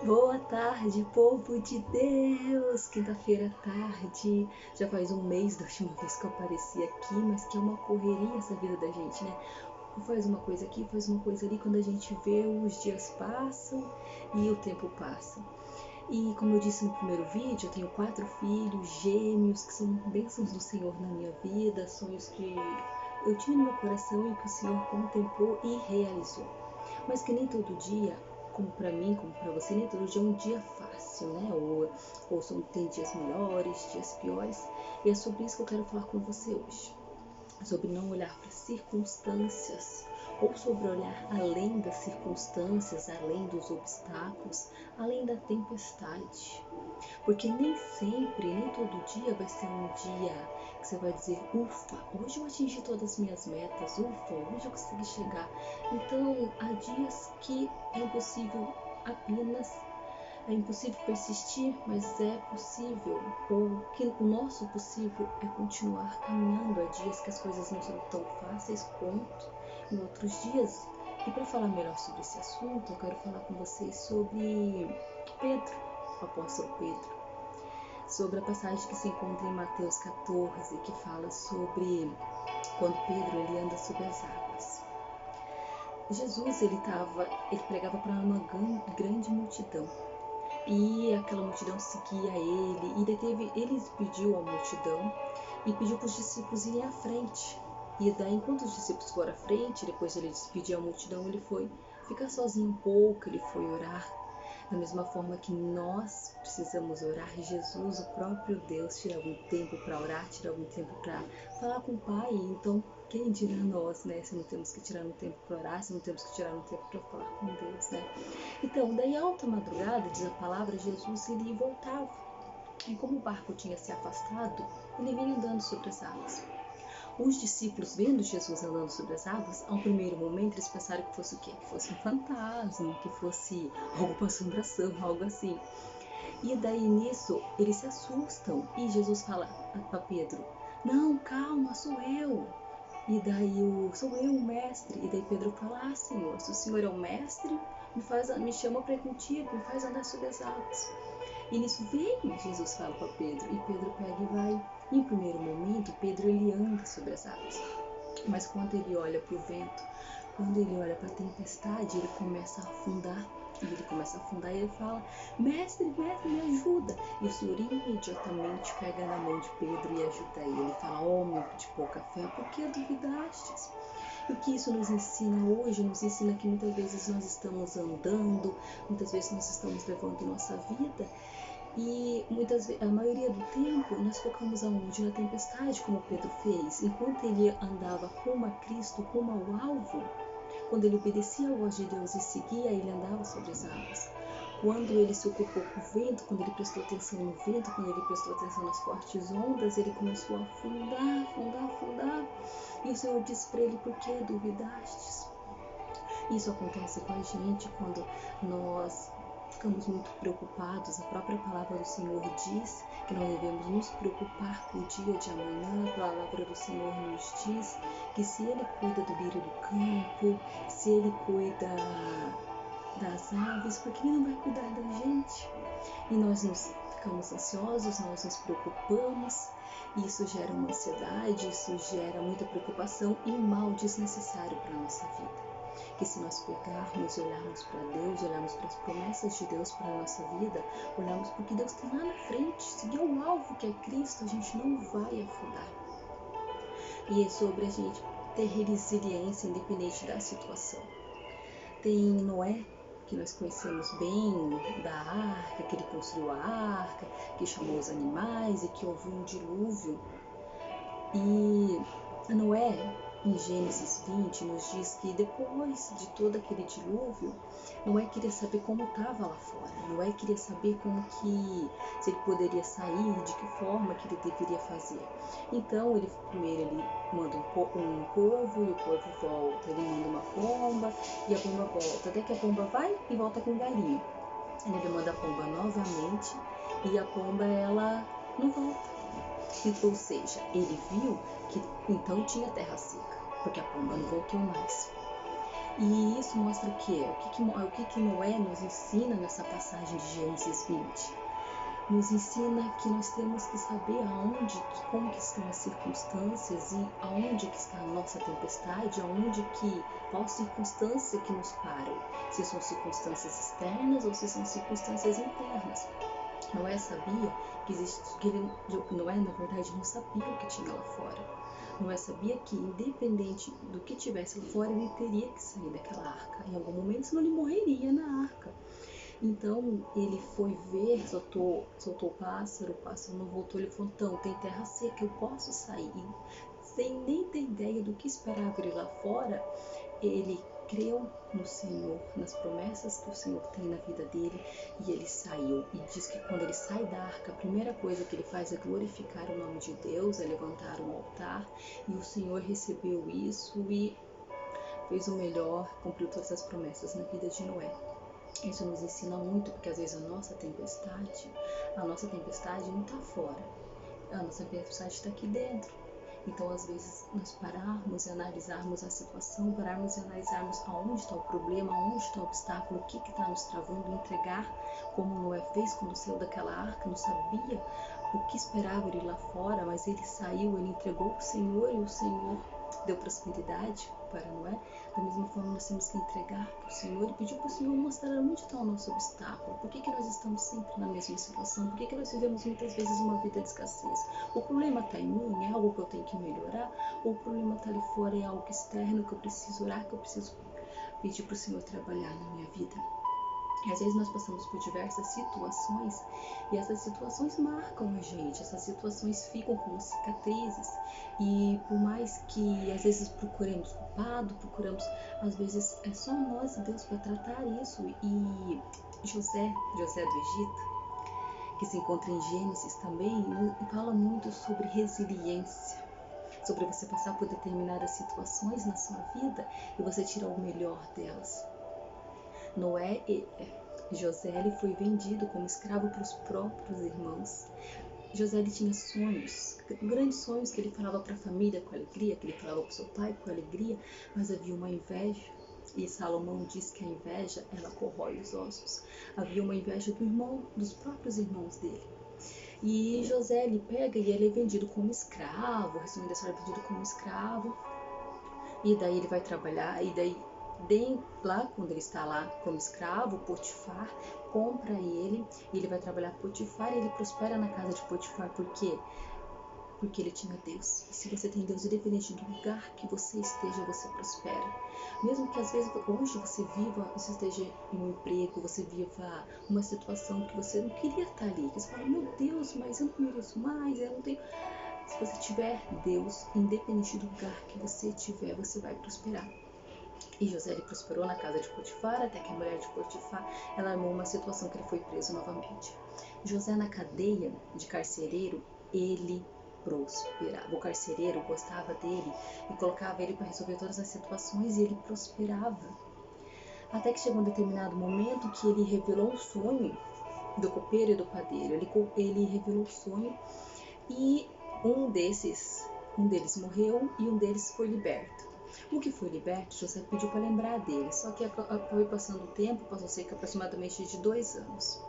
Boa tarde, povo de Deus! Quinta-feira à tarde, já faz um mês da última vez que eu apareci aqui, mas que é uma correria essa vida da gente, né? Faz uma coisa aqui, faz uma coisa ali, quando a gente vê, os dias passam e o tempo passa. E como eu disse no primeiro vídeo, eu tenho 4 filhos gêmeos que são bênçãos do Senhor na minha vida, sonhos que eu tinha no meu coração e que o Senhor contemplou e realizou. Mas que nem todo dia, como para mim, como para você, nem todo dia é um dia fácil, né? Ou tem dias melhores, dias piores. E é sobre isso que eu quero falar com você hoje. Sobre não olhar para circunstâncias, ou sobre olhar além das circunstâncias, além dos obstáculos, além da tempestade. Porque nem sempre, nem todo dia vai ser um dia que você vai dizer, ufa, hoje eu atingi todas as minhas metas, ufa, hoje eu consegui chegar. Então, há dias que é impossível persistir, mas é possível, ou que o nosso possível é continuar caminhando. Há dias que as coisas não são tão fáceis quanto em outros dias. E para falar melhor sobre esse assunto, eu quero falar com vocês sobre Pedro, o apóstolo Pedro, sobre a passagem que se encontra em Mateus 14, que fala sobre quando Pedro ele anda sobre as águas. Jesus ele pregava para uma grande multidão. E aquela multidão seguia ele, e ele pediu à multidão e pediu para os discípulos irem à frente. E daí, enquanto os discípulos foram à frente, depois ele despediu a multidão, ele foi ficar sozinho um pouco, ele foi orar. Da mesma forma que nós precisamos orar, Jesus, o próprio Deus, tira algum tempo para orar, tira algum tempo para falar com o Pai. Então, quem dirá nós, né? Se não temos que tirar um tempo para orar, se não temos que tirar um tempo para falar com Deus, né? Então, daí alta madrugada, diz a palavra, Jesus ele voltava. E como o barco tinha se afastado, ele vinha andando sobre as águas. Os discípulos, vendo Jesus andando sobre as águas, ao primeiro momento eles pensaram que fosse o quê? Que fosse um fantasma, que fosse alguma assombração, algo assim. E daí nisso eles se assustam e Jesus fala para Pedro, não, calma, sou eu. E daí sou eu o mestre. E daí Pedro fala, Senhor, se o Senhor é o mestre, me chama para ir contigo, me faz andar sobre as águas. E nisso vem, Jesus fala para Pedro, e Pedro pega e vai. Em primeiro momento, Pedro ele anda sobre as águas, mas quando ele olha para o vento, quando ele olha para a tempestade, ele começa a afundar. E ele começa a afundar e ele fala, mestre, me ajuda. E o Senhor imediatamente pega na mão de Pedro e ajuda ele. Ele fala, homem de pouca fé, por que duvidastes? E o que isso nos ensina hoje? Nos ensina que muitas vezes nós estamos andando, muitas vezes nós estamos levando nossa vida e a maioria do tempo nós focamos aonde? Na tempestade, como Pedro fez. Enquanto ele andava rumo a Cristo, rumo ao alvo, quando ele obedecia a voz de Deus e seguia, ele andava sobre as águas. Quando ele se ocupou com o vento, quando ele prestou atenção no vento, quando ele prestou atenção nas fortes ondas, ele começou a afundar. E o Senhor disse para ele, por que duvidastes? Isso acontece com a gente quando nós ficamos muito preocupados. A própria palavra do Senhor diz que nós devemos nos preocupar com o dia de amanhã. A palavra do Senhor nos diz que se Ele cuida do lírio do campo, se Ele cuida das aves, porque Ele não vai cuidar da gente? E nós ficamos ansiosos, nós nos preocupamos, e isso gera uma ansiedade, isso gera muita preocupação e um mal desnecessário para a nossa vida. Que se nós pegarmos e olharmos para Deus, olharmos para as promessas de Deus para a nossa vida, olharmos para o que Deus tem lá na frente, seguir o alvo que é Cristo, a gente não vai afundar. E é sobre a gente ter resiliência independente da situação. Tem Noé, que nós conhecemos bem, da arca, que ele construiu a arca, que chamou os animais e que houve um dilúvio. E Noé, em Gênesis 20, nos diz que depois de todo aquele dilúvio, Noé queria saber como estava lá fora. Noé queria saber se ele poderia sair, de que forma que ele deveria fazer. Então, primeiro ele manda um corvo e o corvo volta. Ele manda uma pomba e a pomba volta. Até que a pomba vai e volta com galinha. Ele manda a pomba novamente e a pomba ela não volta. Ou seja, ele viu que então tinha terra seca, porque a pomba não voltou mais. E isso mostra o quê? O que Noé nos ensina nessa passagem de Gênesis 20? Nos ensina que nós temos que saber como que estão as circunstâncias e aonde que está a nossa tempestade, qual circunstância que nos param, se são circunstâncias externas ou se são circunstâncias internas. Noé sabia Noé, na verdade, não sabia o que tinha lá fora. Noé sabia que, independente do que tivesse lá fora, ele teria que sair daquela arca. Em algum momento, senão ele morreria na arca. Então, ele foi ver, soltou o pássaro não voltou, ele falou, então, tem terra seca, eu posso sair. Sem nem ter ideia do que esperava ele lá fora, ele creu no Senhor, nas promessas que o Senhor tem na vida dele, e ele saiu. E diz que quando ele sai da arca, a primeira coisa que ele faz é glorificar o nome de Deus, é levantar um altar, e o Senhor recebeu isso e fez o melhor, cumpriu todas as promessas na vida de Noé. Isso nos ensina muito, porque às vezes a nossa tempestade não está fora, a nossa tempestade está aqui dentro. Então, às vezes, nós pararmos e analisarmos a situação, pararmos e analisarmos aonde está o problema, aonde está o obstáculo, o que está nos travando, entregar, como Noé fez quando saiu daquela arca, não sabia o que esperava ele lá fora, mas ele saiu, ele entregou para o Senhor e o Senhor deu prosperidade para Noé. Da mesma forma, nós temos que entregar para o Senhor e pedir para o Senhor mostrar onde está o nosso obstáculo. Por que nós estamos sempre na mesma situação? Por que nós vivemos muitas vezes uma vida de escassez? O problema está em mim? É algo que eu tenho que melhorar? Ou o problema está ali fora? É algo externo que eu preciso orar, que eu preciso pedir para o Senhor trabalhar na minha vida? E às vezes nós passamos por diversas situações e essas situações marcam a gente, essas situações ficam como cicatrizes, e por mais que às vezes procuremos culpado, às vezes é só nós e Deus para tratar isso. E José do Egito, que se encontra em Gênesis também, fala muito sobre resiliência, sobre você passar por determinadas situações na sua vida e você tirar o melhor delas. José foi vendido como escravo para os próprios irmãos. José tinha sonhos, grandes sonhos, que ele falava para a família com alegria, que ele falava para o seu pai com alegria, mas havia uma inveja. E Salomão diz que a inveja, ela corrói os ossos. Havia uma inveja dos próprios irmãos dele. E José, ele pega e ele é vendido como escravo, resumindo a história, vendido como escravo. E daí ele vai trabalhar, e daí lá, quando ele está lá como escravo, Potifar compra ele, e ele vai trabalhar com Potifar, e ele prospera na casa de Potifar. Por quê? Porque ele tinha Deus. E se você tem Deus, independente do lugar que você esteja, você prospera. Mesmo que às vezes hoje você esteja em um emprego, você viva uma situação que você não queria estar ali, que você fala, meu Deus, mas eu não mereço mais, eu não tenho... Se você tiver Deus, independente do lugar que você estiver, você vai prosperar. E José, ele prosperou na casa de Potifar, até que a mulher de Potifar, ela armou uma situação que ele foi preso novamente. José, na cadeia de carcereiro, ele prosperava. O carcereiro gostava dele e colocava ele para resolver todas as situações, e ele prosperava. Até que chegou um determinado momento que ele revelou um sonho do copeiro e do padeiro. Ele revelou o sonho, e um deles morreu e um deles foi liberto. O que foi liberto, José pediu para lembrar dele, só que foi passando o tempo, passou cerca aproximadamente de 2 anos.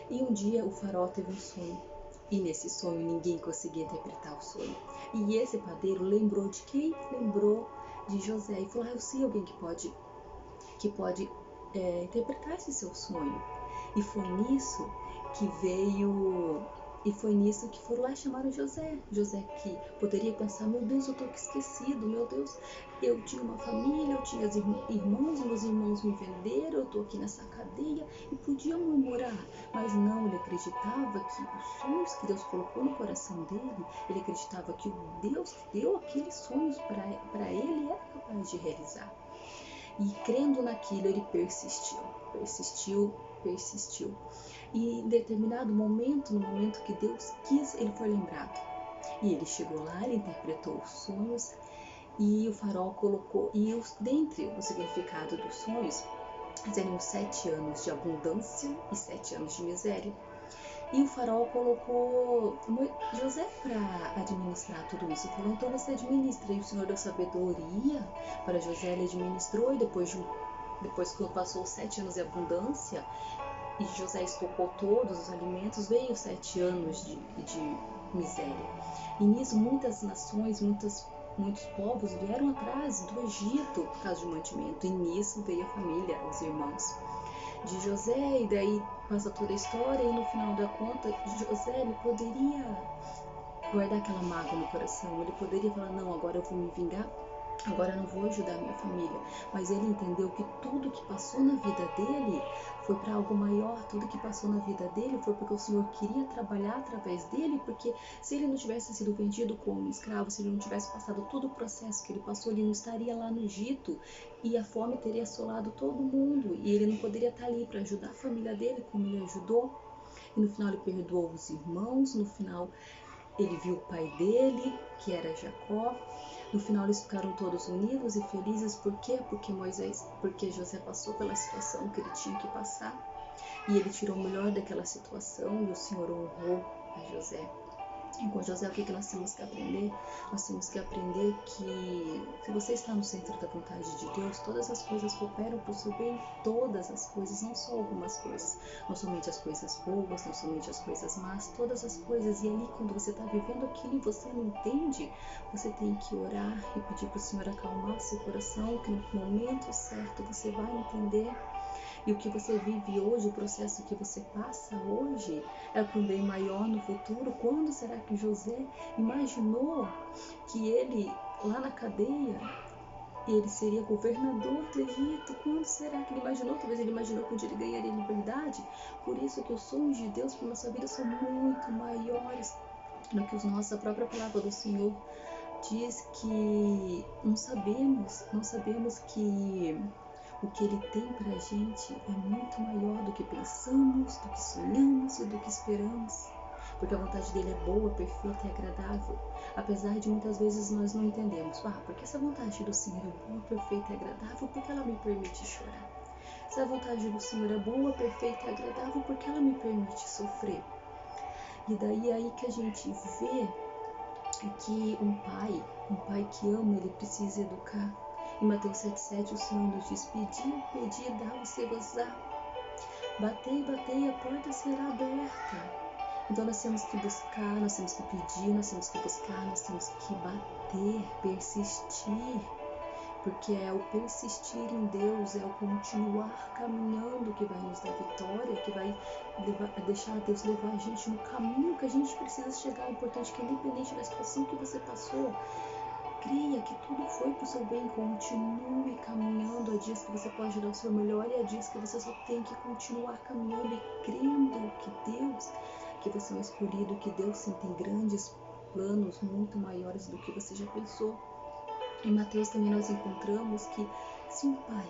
E um dia o faraó teve um sonho, e nesse sonho ninguém conseguia interpretar o sonho. E esse padeiro lembrou de quem? Lembrou de José e falou, eu sei alguém que pode interpretar esse seu sonho. E foi nisso que foram lá e chamaram José. José, que poderia pensar, meu Deus, eu estou esquecido, meu Deus, eu tinha uma família, eu tinha irmãos, meus irmãos me venderam, eu estou aqui nessa cadeia, e podia murmurar, mas não, ele acreditava que os sonhos que Deus colocou no coração dele, ele acreditava que o Deus que deu aqueles sonhos para ele era capaz de realizar. E crendo naquilo, ele persistiu. E em determinado momento, no momento que Deus quis, ele foi lembrado. E ele chegou lá, ele interpretou os sonhos, e o faraó colocou, dentre o significado dos sonhos, seriam 7 anos de abundância e 7 anos de miséria. E o faraó colocou José para administrar tudo isso. Falou, então você administra. E o Senhor deu sabedoria para José, ele administrou. E depois que passou 7 anos de abundância, e José estocou todos os alimentos, veio 7 anos de miséria. E nisso muitas nações, muitos povos vieram atrás do Egito por causa de mantimento. E nisso veio a família, os irmãos de José, e daí passa toda a história, e no final da conta, José, ele poderia guardar aquela mágoa no coração, ele poderia falar, não, agora eu vou me vingar, agora eu não vou ajudar a minha família, mas ele entendeu que tudo que passou na vida dele foi para algo maior, tudo que passou na vida dele foi porque o Senhor queria trabalhar através dele, porque se ele não tivesse sido vendido como escravo, se ele não tivesse passado todo o processo que ele passou, ele não estaria lá no Egito, e a fome teria assolado todo mundo, e ele não poderia estar ali para ajudar a família dele como ele ajudou. E no final ele perdoou os irmãos, no final ele viu o pai dele, que era Jacó. No final eles ficaram todos unidos e felizes. Por quê? Porque José passou pela situação que ele tinha que passar. E ele tirou o melhor daquela situação, e o Senhor honrou a José. E com José, o que nós temos que aprender? Nós temos que aprender que se você está no centro da vontade de Deus, todas as coisas cooperam para o seu bem, todas as coisas, não só algumas coisas, não somente as coisas boas, não somente as coisas más, todas as coisas. E ali, quando você está vivendo aquilo e você não entende, você tem que orar e pedir para o Senhor acalmar o seu coração, que no momento certo você vai entender. E o que você vive hoje, o processo que você passa hoje, é para um bem maior no futuro. Quando será que José imaginou que ele, lá na cadeia, ele seria governador do Egito? Quando será que ele imaginou? Talvez ele imaginou que um dia ele ganharia liberdade. Por isso que os sonhos de Deus para a nossa vida são muito maiores do que os nossos. A própria palavra do Senhor diz que não sabemos que o que Ele tem para a gente é muito maior do que pensamos, do que sonhamos e do que esperamos. Porque a vontade dele é boa, perfeita e agradável. Apesar de muitas vezes nós não entendemos. Porque essa vontade do Senhor é boa, perfeita e agradável, porque ela me permite chorar. Se a vontade do Senhor é boa, perfeita e agradável, porque ela me permite sofrer. E daí é aí que a gente vê que um pai que ama, ele precisa educar. Em Mateus 7,7 o Senhor nos diz, pedi, dá-vos-se-vos-á. Batei, a porta será aberta. Então nós temos que buscar, nós temos que pedir, nós temos que buscar, nós temos que bater, persistir. Porque é o persistir em Deus, é o continuar caminhando que vai nos dar vitória, que vai deixar Deus levar a gente no caminho que a gente precisa chegar. O importante é que independente da situação que você passou, creia que tudo foi para o seu bem, continue caminhando. Há dias que você pode dar o seu melhor e há dias que você só tem que continuar caminhando e crendo que você é um escolhido, que Deus sim tem grandes planos muito maiores do que você já pensou. Em Mateus também nós encontramos que se um pai,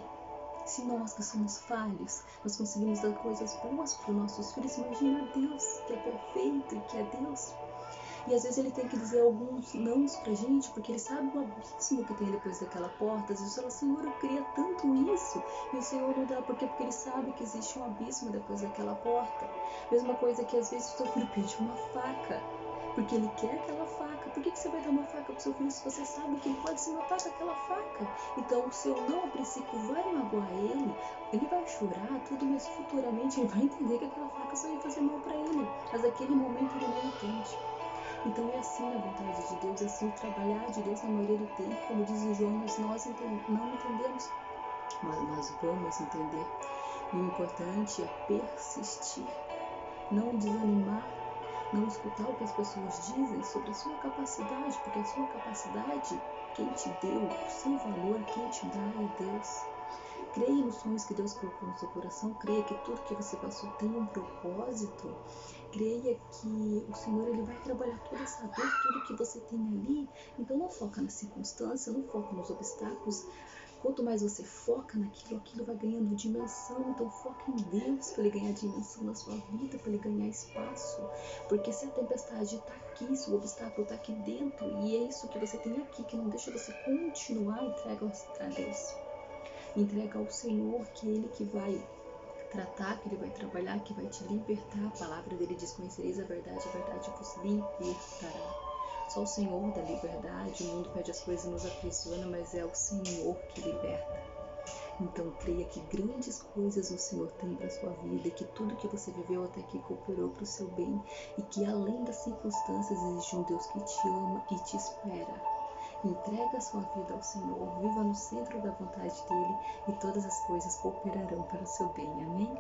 se nós que somos falhos, nós conseguimos dar coisas boas para os nossos filhos, imagina Deus que é perfeito e que é Deus. E às vezes ele tem que dizer alguns nãos pra gente, porque ele sabe o abismo que tem depois daquela porta. Às vezes fala, Senhor, eu queria tanto isso, e o Senhor não dá, porque ele sabe que existe um abismo depois daquela porta. Mesma coisa que às vezes o seu filho pede uma faca, porque ele quer aquela faca. Por que você vai dar uma faca pro seu filho se você sabe que ele pode se matar com aquela faca? Então o seu não, a princípio, vai magoar ele vai chorar tudo, mas futuramente ele vai entender que aquela faca só ia fazer mal pra ele. Mas naquele momento ele não entende. Então é assim a vontade de Deus, é assim o trabalhar de Deus na maioria do tempo. Como diz o João, nós não entendemos, mas nós vamos entender. E o importante é persistir, não desanimar, não escutar o que as pessoas dizem sobre a sua capacidade, porque a sua capacidade, quem te deu, o seu valor, quem te dá é Deus. Creia nos sonhos que Deus colocou no seu coração, creia que tudo que você passou tem um propósito, creia que o Senhor ele vai trabalhar toda essa dor, tudo que você tem ali. Então não foca na circunstância, não foca nos obstáculos. Quanto mais você foca naquilo, aquilo vai ganhando dimensão. Então foca em Deus para Ele ganhar dimensão na sua vida, para Ele ganhar espaço. Porque se a tempestade está aqui, se o obstáculo está aqui dentro, e é isso que você tem aqui, que não deixa você continuar, entrega a Deus. Entrega ao Senhor, que é Ele que vai tratar, que Ele vai trabalhar, que vai te libertar. A palavra dele diz: conhecereis a verdade vos libertará. Só o Senhor dá liberdade. O mundo pede as coisas e nos aprisiona, mas é o Senhor que liberta. Então creia que grandes coisas o Senhor tem para a sua vida, e que tudo que você viveu até aqui cooperou para o seu bem, e que além das circunstâncias existe um Deus que te ama e te espera. Entrega a sua vida ao Senhor, viva no centro da vontade dele, e todas as coisas cooperarão para o seu bem. Amém?